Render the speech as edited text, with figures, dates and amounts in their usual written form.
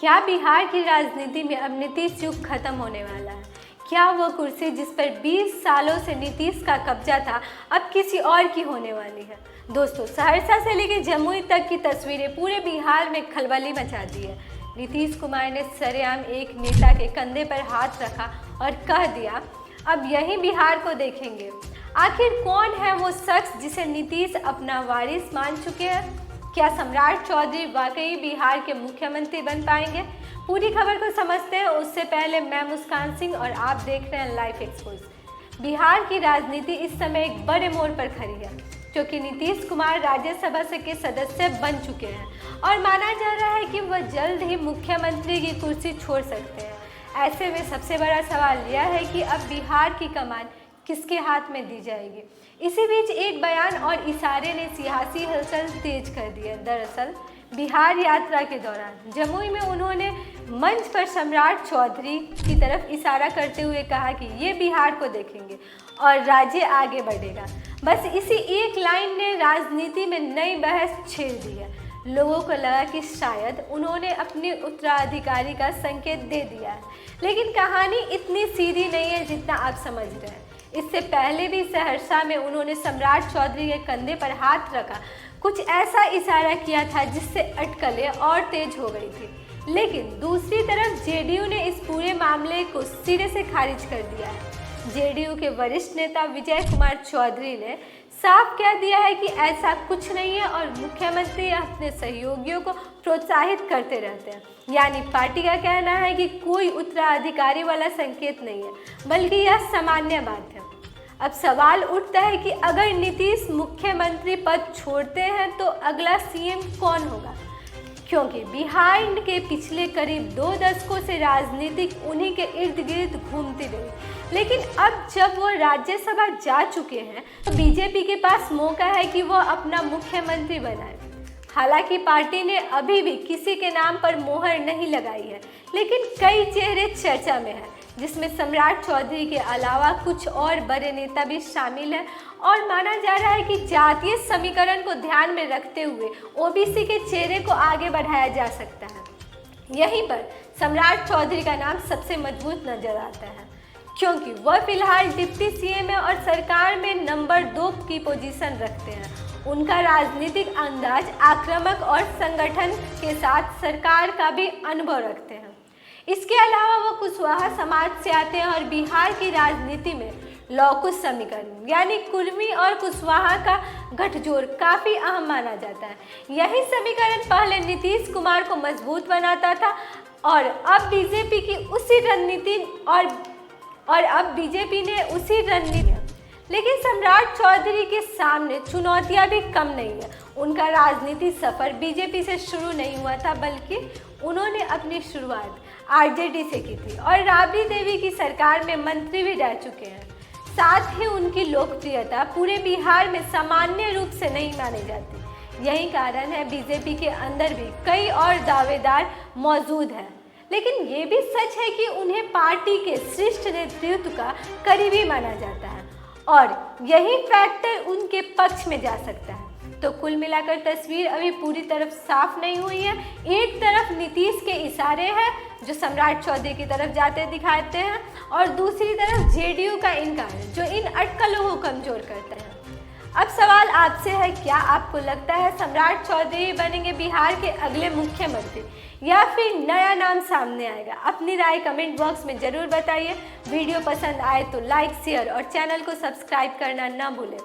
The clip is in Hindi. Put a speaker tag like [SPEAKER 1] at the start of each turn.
[SPEAKER 1] क्या बिहार की राजनीति में अब नीतीश युग खत्म होने वाला है? क्या वो कुर्सी जिस पर 20 सालों से नीतीश का कब्जा था अब किसी और की होने वाली है? दोस्तों, सहरसा से लेकर जमुई तक की तस्वीरें पूरे बिहार में खलबली मचा दी है। नीतीश कुमार ने सरेआम एक नेता के कंधे पर हाथ रखा और कह दिया, अब यही बिहार को देखेंगे। आखिर कौन है वो शख्स जिसे नीतीश अपना वारिस मान चुके हैं? क्या सम्राट चौधरी वाकई बिहार के मुख्यमंत्री बन पाएंगे? पूरी खबर को समझते हैं उससे पहले मैं मुस्कान सिंह और आप देख रहे हैं लाइफ एक्सपोज। बिहार की राजनीति इस समय एक बड़े मोड़ पर खड़ी है क्योंकि नीतीश कुमार राज्यसभा के सदस्य बन चुके हैं और माना जा रहा है कि वह जल्द ही मुख्यमंत्री की कुर्सी छोड़ सकते हैं। ऐसे में सबसे बड़ा सवाल यह है कि अब बिहार की कमान किसके हाथ में दी जाएगी? इसी बीच एक बयान और इशारे ने सियासी हलचल तेज कर दी है। दरअसल बिहार यात्रा के दौरान जमुई में उन्होंने मंच पर सम्राट चौधरी की तरफ इशारा करते हुए कहा कि ये बिहार को देखेंगे और राज्य आगे बढ़ेगा। बस इसी एक लाइन ने राजनीति में नई बहस छेड़ दी है। लोगों को लगा कि शायद उन्होंने अपने उत्तराधिकारी का संकेत दे दिया है, लेकिन कहानी इतनी सीधी नहीं है जितना आप समझ रहे हैं। इससे पहले भी सहरसा में उन्होंने सम्राट चौधरी के कंधे पर हाथ रखा, कुछ ऐसा इशारा किया था जिससे अटकलें और तेज हो गई थी। लेकिन दूसरी तरफ जेडीयू ने इस पूरे मामले को सिरे से खारिज कर दिया है। जेडीयू के वरिष्ठ नेता विजय कुमार चौधरी ने साफ कह दिया है कि ऐसा कुछ नहीं है और मुख्यमंत्री अपने सहयोगियों को प्रोत्साहित करते रहते हैं। यानी पार्टी का कहना है कि कोई उत्तराधिकारी वाला संकेत नहीं है, बल्कि यह सामान्य बात है। अब सवाल उठता है कि अगर नीतीश मुख्यमंत्री पद छोड़ते हैं तो अगला सीएम कौन होगा? क्योंकि बिहार के पिछले करीब 2 दशकों से राजनीतिक उन्हीं के इर्द गिर्द घूमती रही, लेकिन अब जब वो राज्यसभा जा चुके हैं तो बीजेपी के पास मौका है कि वो अपना मुख्यमंत्री बनाए। हालांकि पार्टी ने अभी भी किसी के नाम पर मोहर नहीं लगाई है, लेकिन कई चेहरे चर्चा में हैं, जिसमें सम्राट चौधरी के अलावा कुछ और बड़े नेता भी शामिल हैं और माना जा रहा है कि जातीय समीकरण को ध्यान में रखते हुए ओबीसी के चेहरे को आगे बढ़ाया जा सकता है। यहीं पर सम्राट चौधरी का नाम सबसे मजबूत नजर आता है क्योंकि वह फिलहाल डिप्टी सीएम है और सरकार में नंबर 2 की पोजीशन रखते हैं। उनका राजनीतिक अंदाज आक्रामक और संगठन के साथ सरकार का भी अनुभव रखते हैं। इसके अलावा वो कुशवाहा समाज से आते हैं और बिहार की राजनीति में लौकुश समीकरण यानी कुर्मी और कुशवाहा का गठजोड़ काफ़ी अहम माना जाता है। यही समीकरण पहले नीतीश कुमार को मजबूत बनाता था और अब बीजेपी की उसी रणनीति और अब बीजेपी ने उसी रणनीति। लेकिन सम्राट चौधरी के सामने चुनौतियां भी कम नहीं है। उनका राजनीति सफर बीजेपी से शुरू नहीं हुआ था, बल्कि उन्होंने अपनी शुरुआत आरजेडी से की थी और राबड़ी देवी की सरकार में मंत्री भी रह चुके हैं। साथ ही उनकी लोकप्रियता पूरे बिहार में सामान्य रूप से नहीं मानी जाती। यही कारण है बीजेपी के अंदर भी कई और दावेदार मौजूद हैं, लेकिन ये भी सच है कि उन्हें पार्टी के शीर्ष नेतृत्व का करीबी माना जाता है और यही फैक्टर उनके पक्ष में जा सकता है। तो कुल मिलाकर तस्वीर अभी पूरी तरफ साफ नहीं हुई है। एक तरफ नीतीश के इशारे हैं जो सम्राट चौधरी की तरफ जाते दिखाते हैं और दूसरी तरफ जेडीयू का इनकार जो इन अटकलों को कमजोर करता है। अब सवाल आपसे है, क्या आपको लगता है सम्राट चौधरी बनेंगे बिहार के अगले मुख्यमंत्री या फिर नया नाम सामने आएगा? अपनी राय कमेंट बॉक्स में ज़रूर बताइए। वीडियो पसंद आए तो लाइक, शेयर और चैनल को सब्सक्राइब करना ना भूलें।